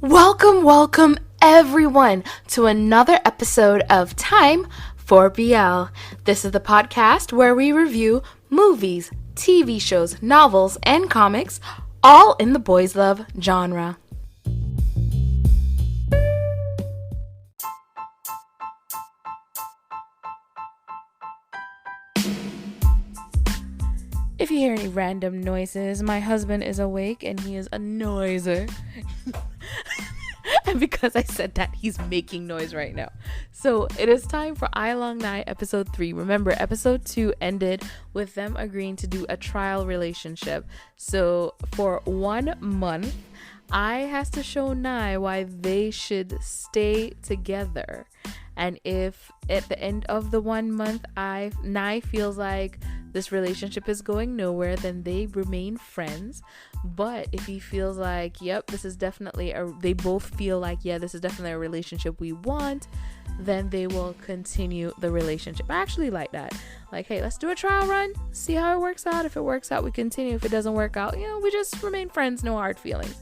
Welcome everyone to another episode of Time for BL. This is the podcast where we review movies, TV shows, novels, and comics, all in the boys love genre. If you hear any random noises, my husband is awake and he is a noiser. And because I said that, he's making noise right now. So it is time for AiLongNhai episode 3. Remember, episode 2 ended with them agreeing to do a trial relationship. So for 1 month, I has to show Nhai why they should stay together. And if at the end of the 1 month, Nhai feels like this relationship is going nowhere, then they remain friends. But if he feels like, yep, this is definitely they both feel like, yeah, this is definitely a relationship we want, then they will continue the relationship. I actually like that. Like, hey, let's do a trial run, see how it works out. If it works out, we continue. If it doesn't work out, we just remain friends, no hard feelings.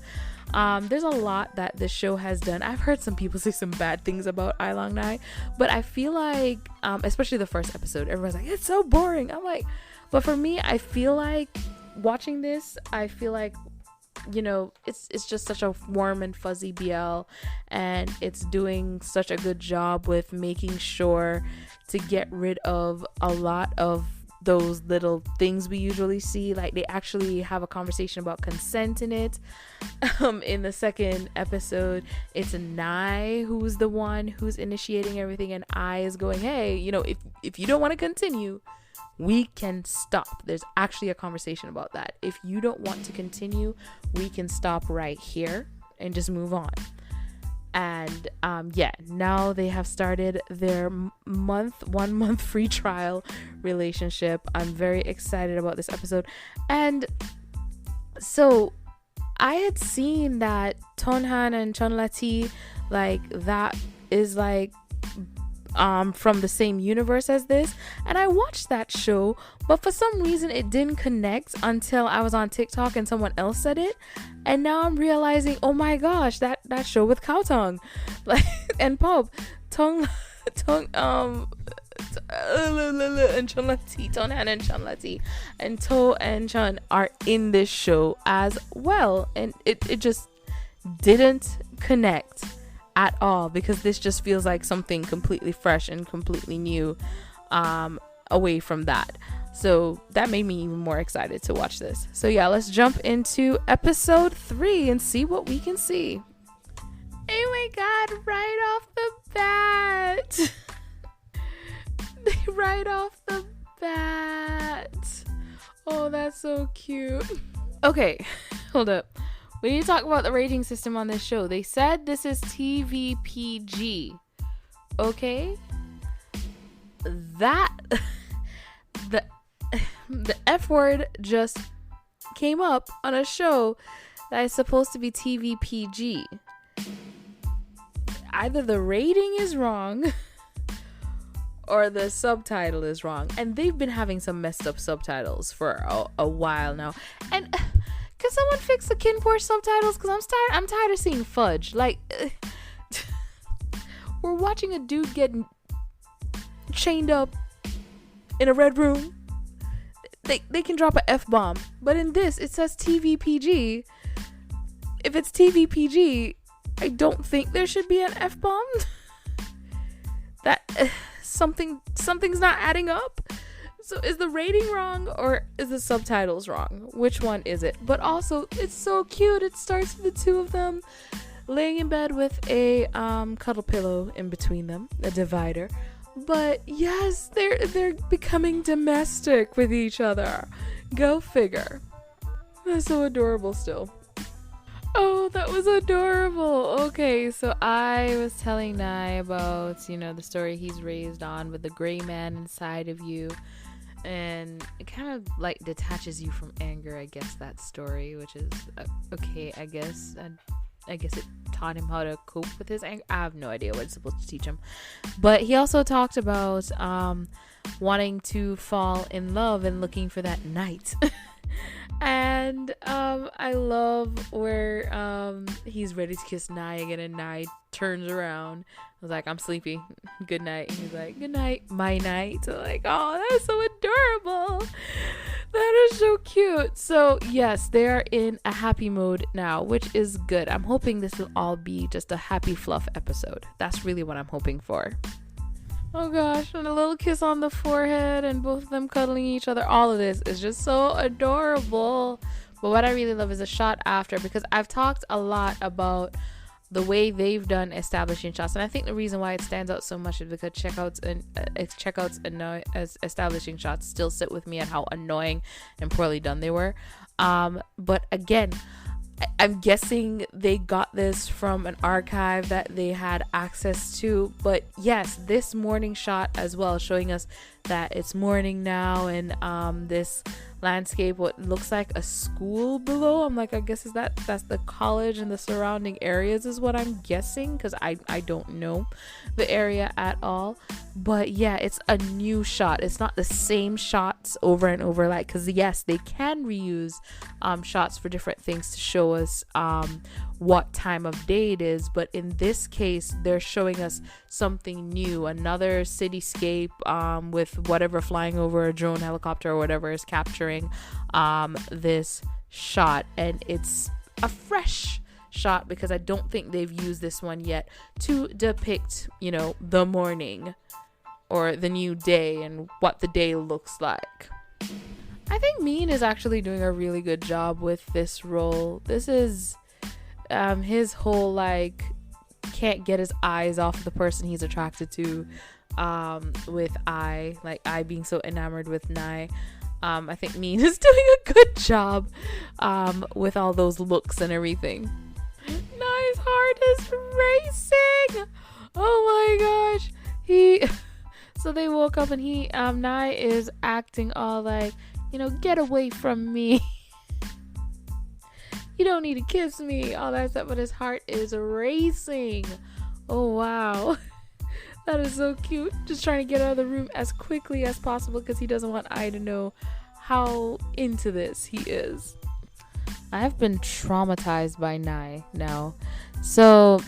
There's a lot that this show has done. I've heard some people say some bad things about AiLongNhai, but I feel like, especially the first episode, everyone's like, it's so boring. I'm like, but for me, I feel like watching this, I feel like, it's just such a warm and fuzzy BL, and it's doing such a good job with making sure to get rid of a lot of those little things we usually see. Like, they actually have a conversation about consent in it. In the second episode, it's Nhai who's the one who's initiating everything, and I is going, hey, if you don't want to continue, we can stop. There's actually a conversation about that. If you don't want to continue, we can stop right here and just move on. And now they have started their 1 month free trial relationship. I'm very excited about this episode. And so I had seen that Tonhan and Chonlati, like, that is like from the same universe as this, and I watched that show, but for some reason it didn't connect until I was on TikTok and someone else said it, and now I'm realizing, oh my gosh, that show with Cow Tongue, like, and Pop Tongue and Chonlati, Tonhan and Chonlati, and To and Chon are in this show as well, and it just didn't connect at all, because this just feels like something completely fresh and completely new, away from that. So that made me even more excited to watch this. So yeah, let's jump into episode 3 and see what we can see. Oh my god, right off the bat. Right off the bat. Oh, that's so cute. Okay, hold up. We need to talk about the rating system on this show. They said this is TVPG. Okay? The F word just came up on a show that is supposed to be TVPG. Either the rating is wrong or the subtitle is wrong. And they've been having some messed up subtitles for a while now. And can someone fix the Kinport subtitles? Because I'm tired of seeing fudge. Like, we're watching a dude get chained up in a red room. They can drop a F-bomb. But in this, it says TVPG. If it's TVPG, I don't think there should be an F-bomb. That something's not adding up. So is the rating wrong or is the subtitles wrong? Which one is it? But also, it's so cute. It starts with the two of them laying in bed with a cuddle pillow in between them, a divider. But yes, they're becoming domestic with each other. Go figure. That's so adorable still. Oh, that was adorable. Okay, so I was telling Nhai about, the story he's raised on with the gray man inside of you. And it kind of like detaches you from anger, I guess, that story, which is okay, I guess. I guess it taught him how to cope with his anger. I have no idea what it's supposed to teach him. But he also talked about wanting to fall in love and looking for that knight. And I love where he's ready to kiss Nhai again, and Nhai turns around. I was like, I'm sleepy. Good night. And he's like, good night, my night. So like, oh, that's so adorable. That is so cute. So yes, they are in a happy mode now, which is good. I'm hoping this will all be just a happy fluff episode. That's really what I'm hoping for. Oh gosh, and a little kiss on the forehead and both of them cuddling each other. All of this is just so adorable. But what I really love is a shot after, because I've talked a lot about the way they've done establishing shots, and I think the reason why it stands out so much is because checkouts as establishing shots still sit with me at how annoying and poorly done they were. But again, I'm guessing they got this from an archive that they had access to. But yes, this morning shot as well, showing us that it's morning now, and this landscape, what looks like a school below. I'm like, I guess that's the college and the surrounding areas is what I'm guessing, because I don't know the area at all. But yeah, it's a new shot. It's not the same shots over and over, like, because yes, they can reuse shots for different things to show us what time of day it is, but in this case they're showing us something new, another cityscape with whatever flying over, a drone, helicopter, or whatever is capturing this shot. And it's a fresh shot because I don't think they've used this one yet to depict, you know, the morning or the new day and what the day looks like. I think Mean is actually doing a really good job with this role. This is his whole, like, can't get his eyes off the person he's attracted to, with I being so enamored with Nhai. I think Mean is doing a good job with all those looks and everything. Nhai's heart is racing. Oh my gosh. So they woke up and Nhai is acting all like, you know, get away from me. You don't need to kiss me, all that stuff, but his heart is racing. Oh wow. That is so cute. Just trying to get out of the room as quickly as possible because he doesn't want I to know how into this he is. I have been traumatized by Nhai now. So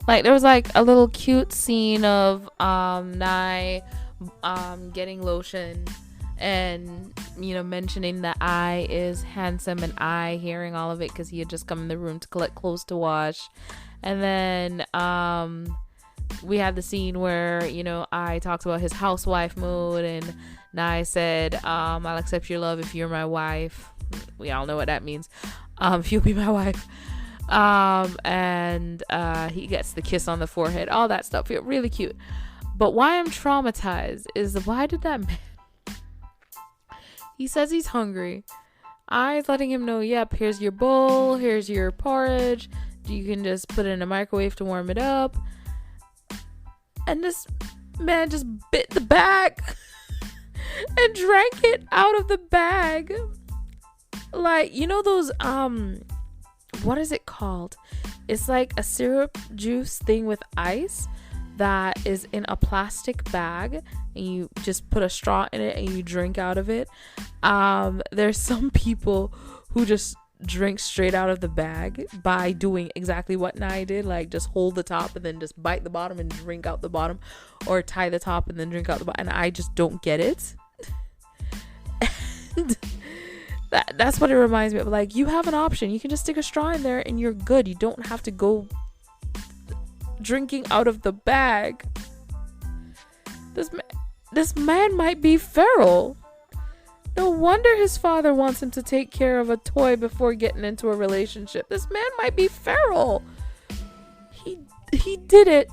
like there was like a little cute scene of Nhai getting lotion and, you know, mentioning that I is handsome, and I hearing all of it because he had just come in the room to collect clothes to wash. And then we had the scene where, you know, I talked about his housewife mode, and Nhai said, I'll accept your love if you're my wife. We all know what that means. If you'll be my wife. And he gets the kiss on the forehead, all that stuff. Really cute. But why I'm traumatized is, why did that man, he says he's hungry. I's letting him know, yep, here's your bowl, here's your porridge. You can just put it in a microwave to warm it up. And this man just bit the bag and drank it out of the bag. Like, you know those, what is it called? It's like a syrup juice thing with ice that is in a plastic bag, and you just put a straw in it and you drink out of it. There's some people who just drink straight out of the bag by doing exactly what Nhai did, like just hold the top and then just bite the bottom and drink out the bottom, or tie the top and then drink out the bottom. And I just don't get it. And that's what it reminds me of. Like, you have an option. You can just stick a straw in there and you're good. You don't have to go drinking out of the bag. This man might be feral. No wonder his father wants him to take care of a toy before getting into a relationship. This man might be feral. He did it.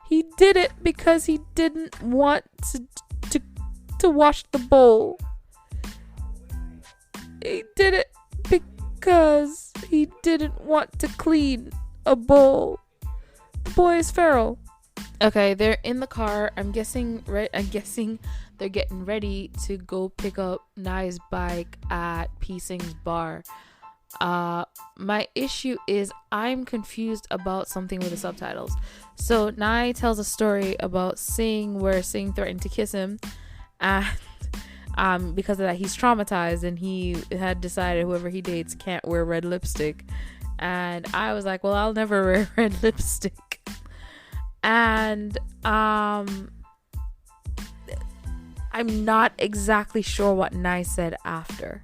He did it because he didn't want to wash the bowl. He did it because he didn't want to clean a bowl. The boy is feral. Okay, they're in the car. I'm guessing they're getting ready to go pick up Nhai's bike at P Sing's bar. My issue is I'm confused about something with the subtitles. So Nhai tells a story about Sing, where Sing threatened to kiss him, and Because of that, he's traumatized, and he had decided whoever he dates can't wear red lipstick. And I was like, well, I'll never wear red lipstick. And I'm not exactly sure what Nhai said after.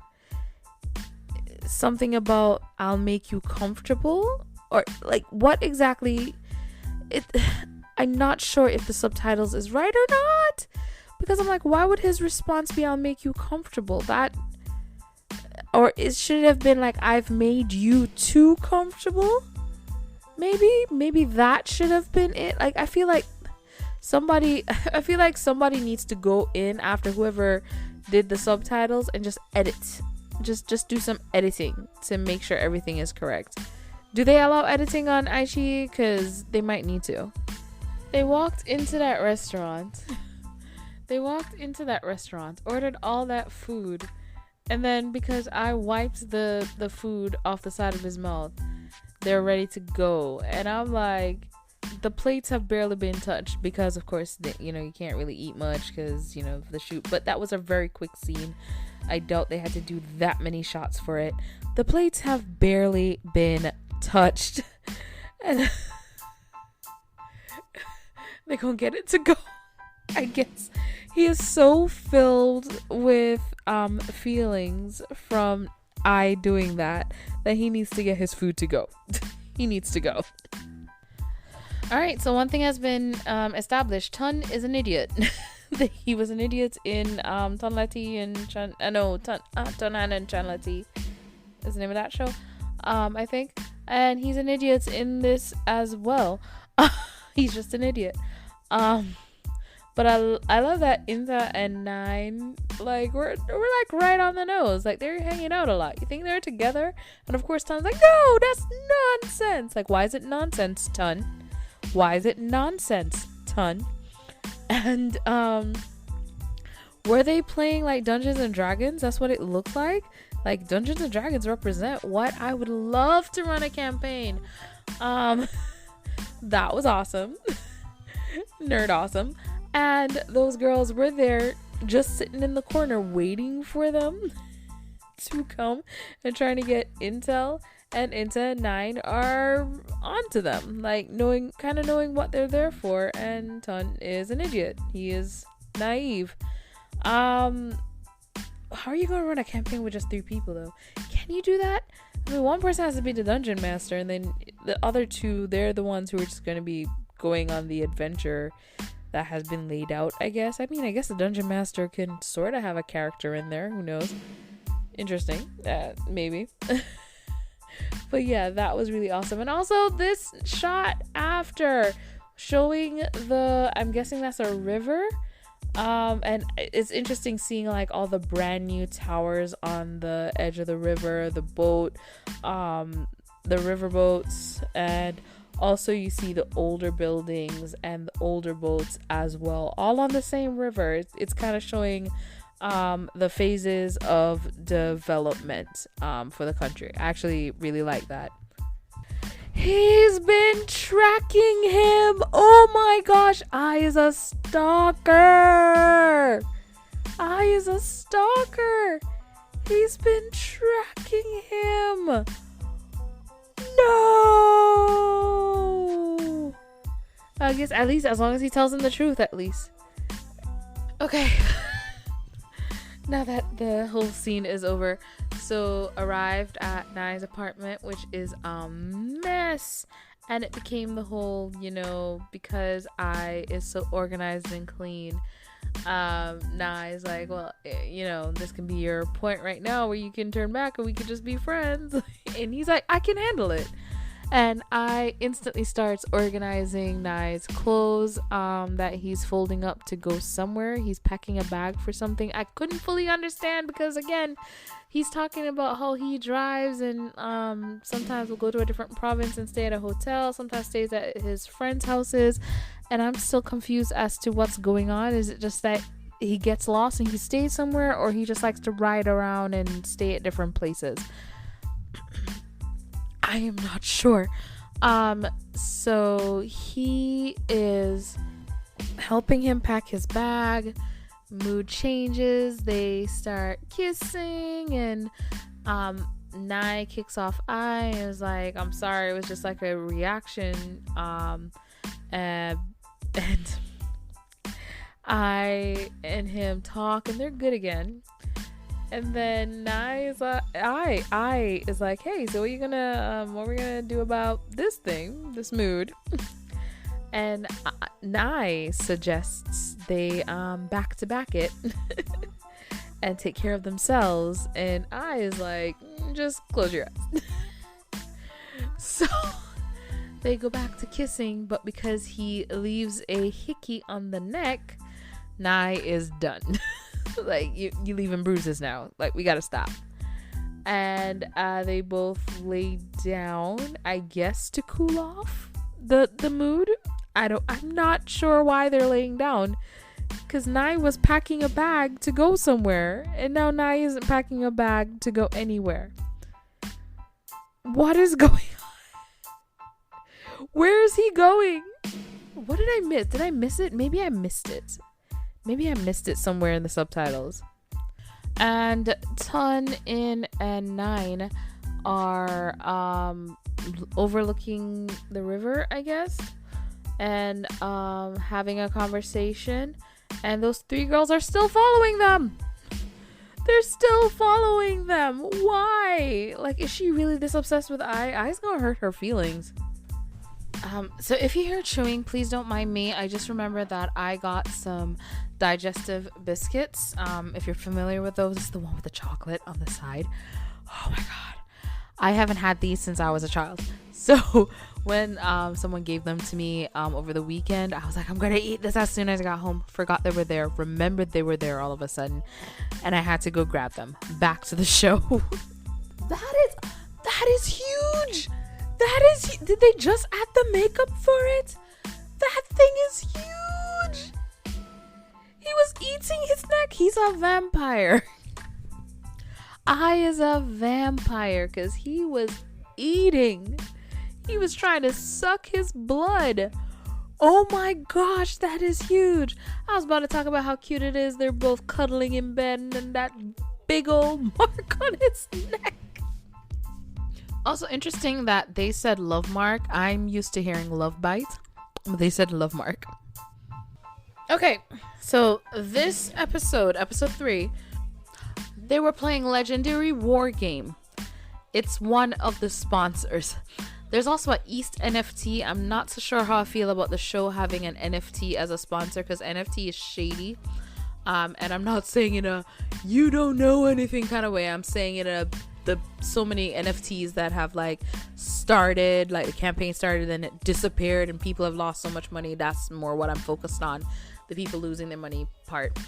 Something about I'll make you comfortable, or like what exactly I'm not sure if the subtitles is right or not, because I'm like, why would his response be I'll make you comfortable? That, or it should have been like I've made you too comfortable. Maybe that should have been it. Like I feel like somebody needs to go in after whoever did the subtitles and just edit. Just do some editing to make sure everything is correct. Do they allow editing on iQIYI? Because they might need to. They walked into that restaurant, ordered all that food, and then because I wiped the food off the side of his mouth, they're ready to go. And I'm like, the plates have barely been touched because, of course, you can't really eat much because, the shoot. But that was a very quick scene. I doubt they had to do that many shots for it. The plates have barely been touched. And they're gonna get it to go, I guess. He is so filled with feelings from I doing that he needs to get his food to go. He needs to go. Alright, so one thing has been established. Tun is an idiot. He was an idiot in Tunlati and Tunhan and Chanlati is the name of that show, I think. And he's an idiot in this as well. He's just an idiot. But I love that Inta and Nine, like, we're like right on the nose. Like, they're hanging out a lot. You think they're together? And of course Tun's like, no, that's nonsense. Like, why is it nonsense, Tun? Why is it nonsense, Tun? And were they playing like Dungeons and Dragons? That's what it looked like. Like, Dungeons and Dragons represent what I would love to run a campaign. That was awesome. Nerd awesome. And those girls were there just sitting in the corner waiting for them to come and trying to get intel. And Inta and Nine are onto them, like knowing what they're there for. And Tun is an idiot. He is naive. How are you gonna run a campaign with just 3 people though? Can you do that? I mean, one person has to be the dungeon master, and then the other 2, they're the ones who are just gonna be going on the adventure that has been laid out, I guess. I mean, I guess the dungeon master can sort of have a character in there. Who knows? Interesting. Maybe. But yeah, that was really awesome. And also this shot after showing I'm guessing that's a river. And it's interesting seeing like all the brand new towers on the edge of the river, the boat, the river boats, and also you see the older buildings and the older boats as well, all on the same river. It's kind of showing the phases of development for the country. I actually really like that. He's been tracking him. Oh my gosh. I is a stalker. He's been tracking him. No. I guess at least as long as he tells him the truth, at least. Okay. Now that the whole scene is over, so arrived at Nhai's apartment, which is a mess, and it became the whole, because I is so organized and clean. Nhai's like, well, this can be your point right now where you can turn back and we can just be friends. And he's like, I can handle it. And I instantly starts organizing Nhai's clothes that he's folding up to go somewhere. He's packing a bag for something. I couldn't fully understand because, again, he's talking about how he drives and sometimes will go to a different province and stay at a hotel. Sometimes stays at his friends' houses. And I'm still confused as to what's going on. Is it just that he gets lost and he stays somewhere, or he just likes to ride around and stay at different places? I am not sure. So he is helping him pack his bag, mood changes. They start kissing, and Nhai kicks off Ai and is like, I'm sorry, it was just like a reaction. And I and him talk, and they're good again. And then Nhai is like, I is like, hey, so what are we gonna do about this thing, this mood? And Nhai suggests they back to back it and take care of themselves. And Ai is like, just close your eyes. So they go back to kissing, but because he leaves a hickey on the neck, Nhai is done. Like, you leaving bruises now. Like, we gotta stop. And they both lay down, I guess, to cool off the mood. I'm not sure why they're laying down, because Nhai was packing a bag to go somewhere, and now Nhai isn't packing a bag to go anywhere. What is going on? Where is he going? What did I miss? Did I miss it? Maybe I missed it. Maybe I missed it somewhere in the subtitles. And Tun, In, and Nine are overlooking the river, I guess, and having a conversation. And those three girls are still following them. They're still following them. Why? Like, is she really this obsessed with Ai? Ai's gonna hurt her feelings. So if you hear chewing, please don't mind me. I just remember that I got some digestive biscuits. If you're familiar with those, it's the one with the chocolate on the side. Oh my god, I haven't had these since I was a child. So when someone gave them to me over the weekend, I was like, I'm gonna eat this as soon as I got home. Forgot they were there, remembered they were there all of a sudden, and I had to go grab them. Back to the show. That is huge. Did they just add the makeup for it? That thing is huge. He was eating his neck. He's a vampire. Ai is a vampire because he was eating. He was trying to suck his blood. Oh my gosh, that is huge. I was about to talk about how cute it is. They're both cuddling in bed, and that big old mark on his neck. Also interesting that they said love mark. I'm used to hearing love bite, but they said love mark. Okay, so this episode 3, they were playing Legendary War Game. It's one of the sponsors. There's also an East NFT. I'm not so sure how I feel about the show having an NFT as a sponsor, because NFT is shady. And I'm not saying in a you don't know anything kind of way. I'm saying in a so many NFTs that have like started, like the campaign started and it disappeared and people have lost so much money. That's more what I'm focused on, the people losing their money part.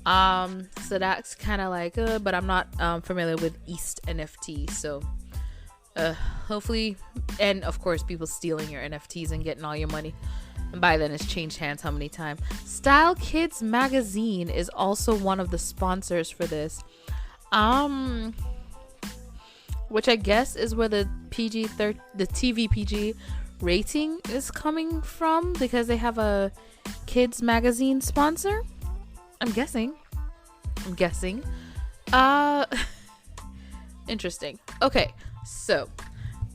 So that's kind of like but I'm not familiar with East NFT, so hopefully, and of course people stealing your NFTs and getting all your money, and by then it's changed hands how many times. Style Kids magazine is also one of the sponsors for this, which I guess is where the TV PG rating is coming from, because they have a kids magazine sponsor. I'm guessing. Interesting. Okay, so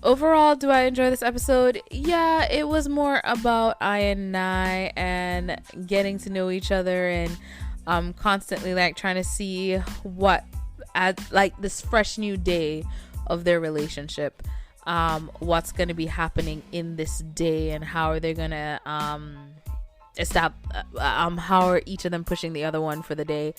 overall, do I enjoy this episode? Yeah, it was more about Ai and Nhai and getting to know each other, and constantly like trying to see what at like this fresh new day of their relationship, what's going to be happening in this day, and how are they going to how are each of them pushing the other one for the day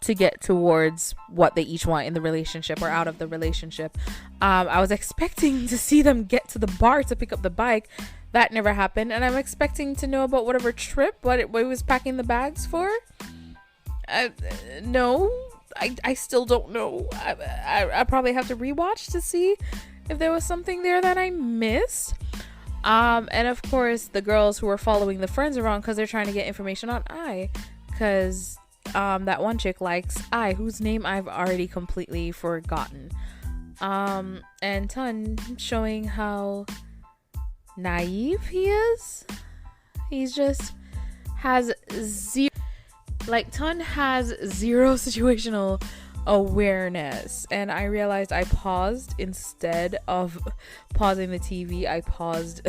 to get towards what they each want in the relationship or out of the relationship. I was expecting to see them get to the bar to pick up the bike. That never happened. And I'm expecting to know about whatever trip, what he was packing the bags for. No, I still don't know. I probably have to rewatch to see if there was something there that I missed. And of course the girls who were following the friends around because they're trying to get information on Ai, because that one chick likes Ai, whose name I've already completely forgotten. And Tun showing how naive he is. He's just has zero. like Ton has zero situational awareness, and I realized I paused instead of pausing the TV. I paused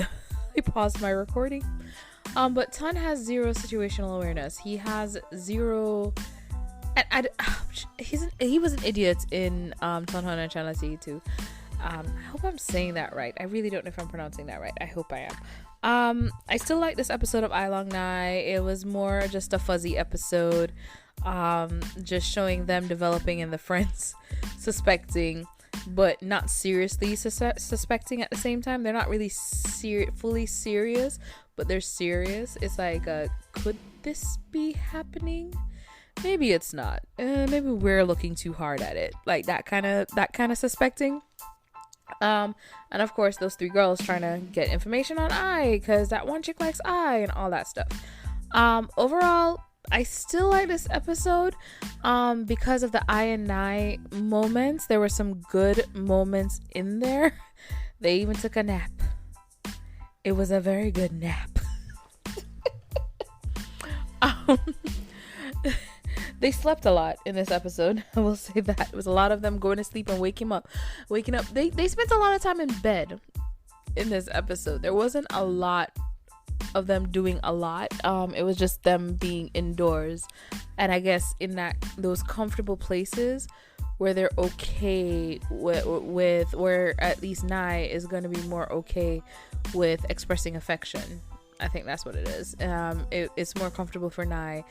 my recording. But Ton has zero situational awareness. He has zero. He was an idiot in Tonhana Chanasi too. I hope I'm saying that right. I really don't know if I'm pronouncing that right. I hope I am. I still like this episode of AiLongNhai. It was more just a fuzzy episode. Just showing them developing and the friends suspecting, but not seriously suspecting at the same time. They're not really fully serious, but they're serious. It's like, could this be happening? Maybe it's not. Maybe we're looking too hard at it. Like that kind of suspecting. And of course those three girls trying to get information on Ai, because that one chick likes Ai and all that stuff. Overall, I still like this episode because of the Ai and Nhai moments. There were some good moments in there. They even took a nap. It was a very good nap. They slept a lot in this episode. I will say that. It was a lot of them going to sleep and waking up. They spent a lot of time in bed in this episode. There wasn't a lot of them doing a lot. It was just them being indoors, and I guess in those comfortable places where they're okay with where at least Nhai is going to be more okay with expressing affection. I think that's what it is. It's more comfortable for Nhai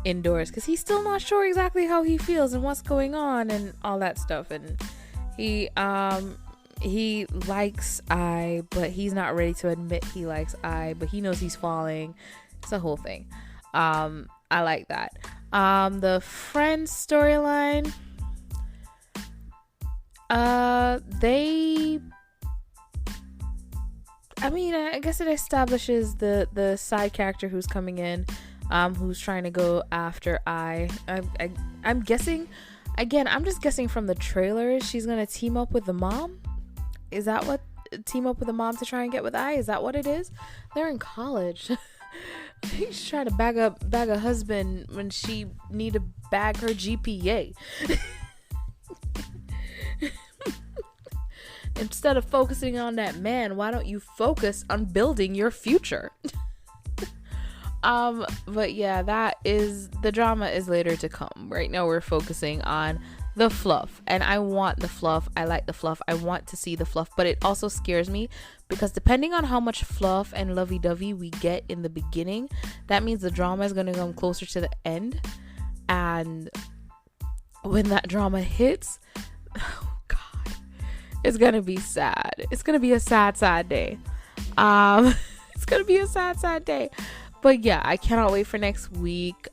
indoors because he's still not sure exactly how he feels and what's going on and all that stuff, and he likes Ai, but he's not ready to admit he likes Ai, but he knows he's falling. It's a whole thing. I like that. The friends storyline, I guess it establishes the side character who's coming in, who's trying to go after Ai. I'm guessing, again, I'm just guessing from the trailers, she's gonna team up with the mom. Is that what, team up with the mom to try and get with Ai? Is that what it is? They're in college. She's trying to bag a husband when she need to bag her GPA. Instead of focusing on that man, why don't you focus on building your future? But yeah, the drama is later to come. Right now we're focusing on the fluff, and I want the fluff. I like the fluff. I want to see the fluff, but it also scares me because depending on how much fluff and lovey-dovey we get in the beginning, that means the drama is going to come closer to the end, and when that drama hits, oh god, it's gonna be sad. It's gonna be a sad day. It's gonna be a sad day. But yeah, I cannot wait for next week.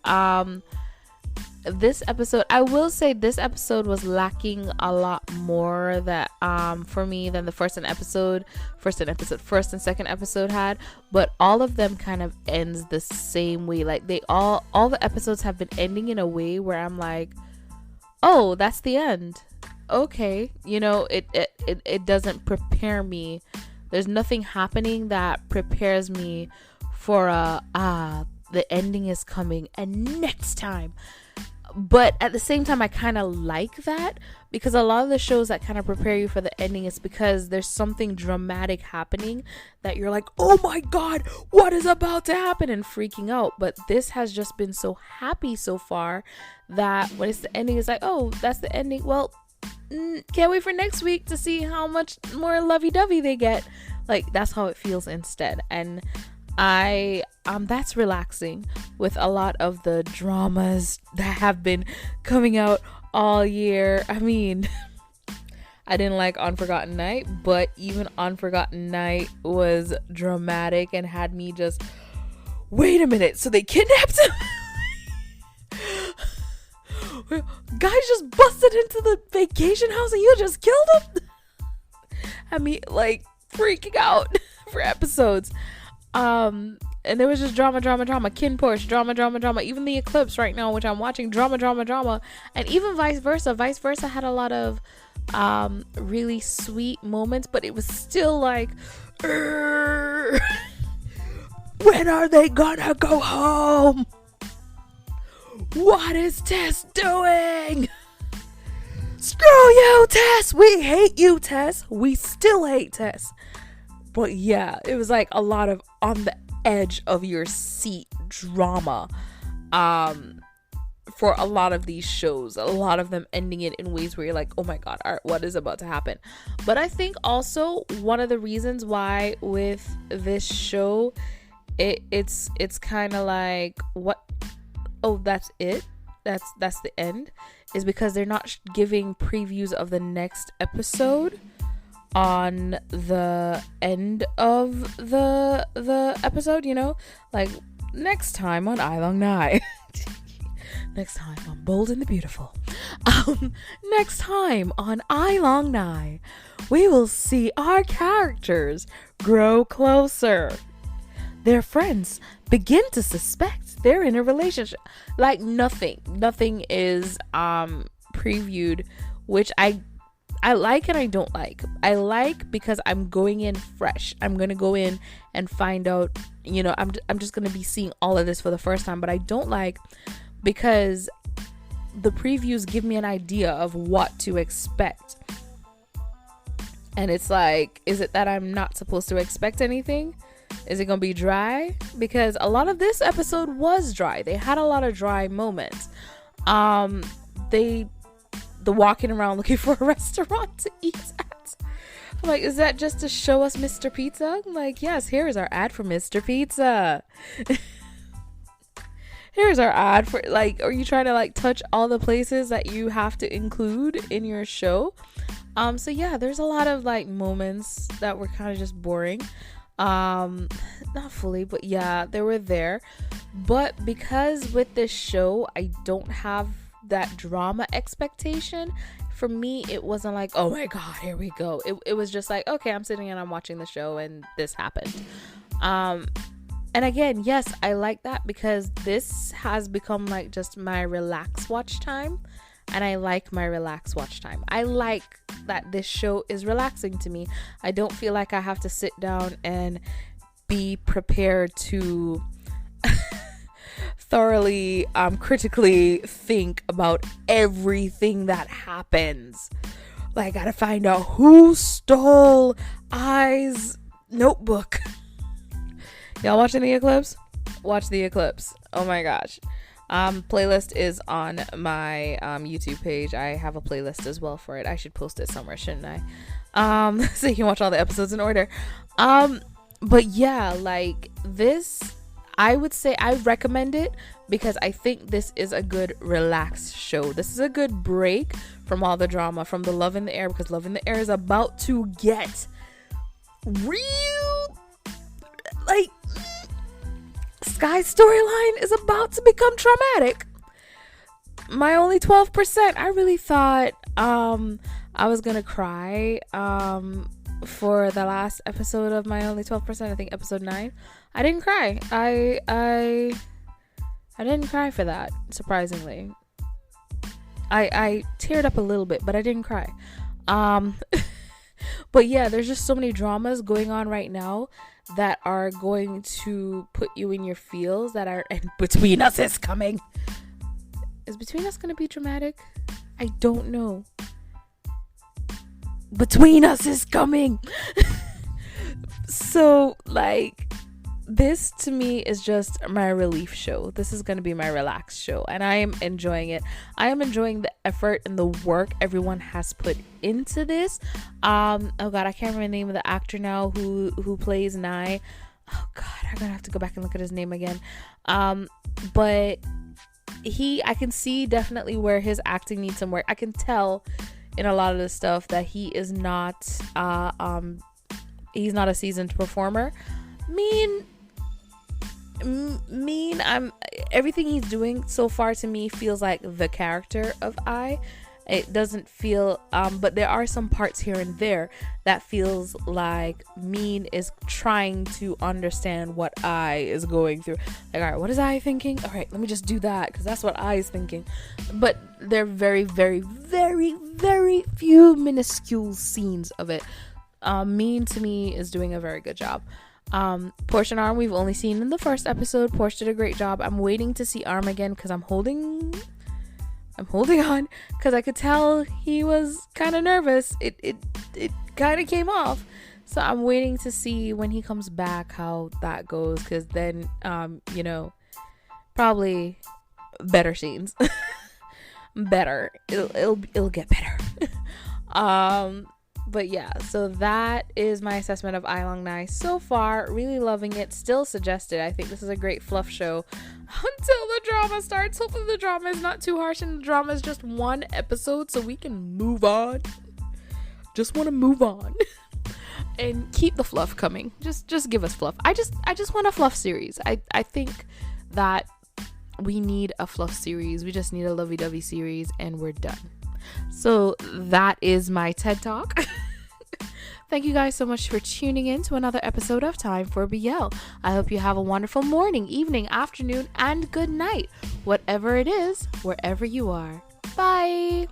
This episode, I will say this episode was lacking a lot more that for me than the first and second episode had, but all of them kind of ends the same way. Like all the episodes have been ending in a way where I'm like, oh, that's the end. Okay, it doesn't prepare me. There's nothing happening that prepares me for the ending is coming and next time. But at the same time, I kind of like that, because a lot of the shows that kind of prepare you for the ending is because there's something dramatic happening that you're like, oh my god, what is about to happen, and freaking out. But this has just been so happy so far that when it's the ending, it's like, oh, that's the ending. Well, can't wait for next week to see how much more lovey-dovey they get. Like, that's how it feels instead. And that's relaxing with a lot of the dramas that have been coming out all year. I mean, I didn't like Unforgotten Night, but even Unforgotten Night was dramatic and had me just, wait a minute, so they kidnapped him? Guys just busted into the vacation house and you just killed him? I mean, like, freaking out for episodes. And there was just drama, Kin Porsche, drama. Even the Eclipse right now, which I'm watching, drama. And even vice versa had a lot of really sweet moments, but it was still like, when are they gonna go home? What is Tess doing? Screw you, Tess. We hate you, Tess. We still hate Tess. But yeah, it was like a lot of on the edge of your seat drama for a lot of these shows. A lot of them ending it in ways where you're like, oh my god, all right, what is about to happen? But I think also one of the reasons why with this show it's kind of like, what, oh, that's it, that's the end, is because they're not giving previews of the next episode on the end of the episode, you know, like next time on AiLongNhai. Next time on Bold and the Beautiful. Next time on AiLongNhai, we will see our characters grow closer. Their friends begin to suspect they're in a relationship. Like nothing is previewed, which I like and I don't like. I like because I'm going in fresh. I'm going to go in and find out, you know, I'm just going to be seeing all of this for the first time. But I don't like because the previews give me an idea of what to expect. And it's like, is it that I'm not supposed to expect anything? Is it going to be dry? Because a lot of this episode was dry. They had a lot of dry moments. The walking around looking for a restaurant to eat at. I'm like, is that just to show us Mr. Pizza? I'm like, yes, here's our ad for Mr. Pizza. Here's our ad for, like, are you trying to like touch all the places that you have to include in your show? So yeah, there's a lot of like moments that were kind of just boring. Not fully, but yeah, they were there. But because with this show, I don't have that drama expectation. For me, it wasn't like, oh my god, here we go. It was just like, okay, I'm sitting and I'm watching the show and this happened. And again, yes, I like that because this has become like just my relax watch time. And I like my relax watch time. I like that this show is relaxing to me. I don't feel like I have to sit down and be prepared to thoroughly critically think about everything that happens. Like, I gotta find out who stole Ai's notebook. Y'all watching the eclipse? Watch the eclipse. Oh my gosh. Playlist is on my YouTube page. I have a playlist as well for it. I should post it somewhere, shouldn't I? So you can watch all the episodes in order. But yeah, like this, I would say I recommend it because I think this is a good relaxed show. This is a good break from all the drama, from the Love in the Air, because Love in the Air is about to get real, like, Sky's storyline is about to become traumatic. My Only 12%, I really thought I was gonna cry for the last episode of My Only 12%, I think episode 9. I didn't cry. I didn't cry for that, surprisingly. I teared up a little bit, but I didn't cry. But yeah, there's just so many dramas going on right now that are going to put you in your feels, that are, and Between Us is coming. Is Between Us gonna be dramatic? I don't know. Between Us is coming. So like, this to me is just my relief show. This is going to be my relaxed show, and I am enjoying it. I am enjoying the effort and the work everyone has put into this. Oh god, I can't remember the name of the actor now who plays Nhai. Oh god, I'm gonna have to go back and look at his name again. But I can see definitely where his acting needs some work. I can tell in a lot of the stuff that he is not he's not a seasoned performer. Everything he's doing so far to me feels like the character of Ai. It doesn't feel but there are some parts here and there that feels like Min is trying to understand what Ai is going through. Like, all right, what is Ai thinking? All right, let me just do that because that's what Ai is thinking. But they're very, very, very, very few minuscule scenes of it. Min to me is doing a very good job. Portia and Arm, we've only seen in the first episode. Portia did a great job. I'm waiting to see Arm again because I'm holding on because I could tell he was kind of nervous. It kind of came off. So I'm waiting to see when he comes back how that goes, because then probably better scenes. Better. It'll get better. But yeah, so that is my assessment of AiLongNhai so far. Really loving it. Still suggested. I think this is a great fluff show until the drama starts. Hopefully the drama is not too harsh and the drama is just one episode so we can move on. Just want to move on. And keep the fluff coming. Just give us fluff. I just want a fluff series. I think that we need a fluff series. We just need a lovey-dovey series and we're done. So that is my TED Talk. Thank you guys so much for tuning in to another episode of Time for BL. I hope you have a wonderful morning, evening, afternoon, and good night. Whatever it is, wherever you are. Bye.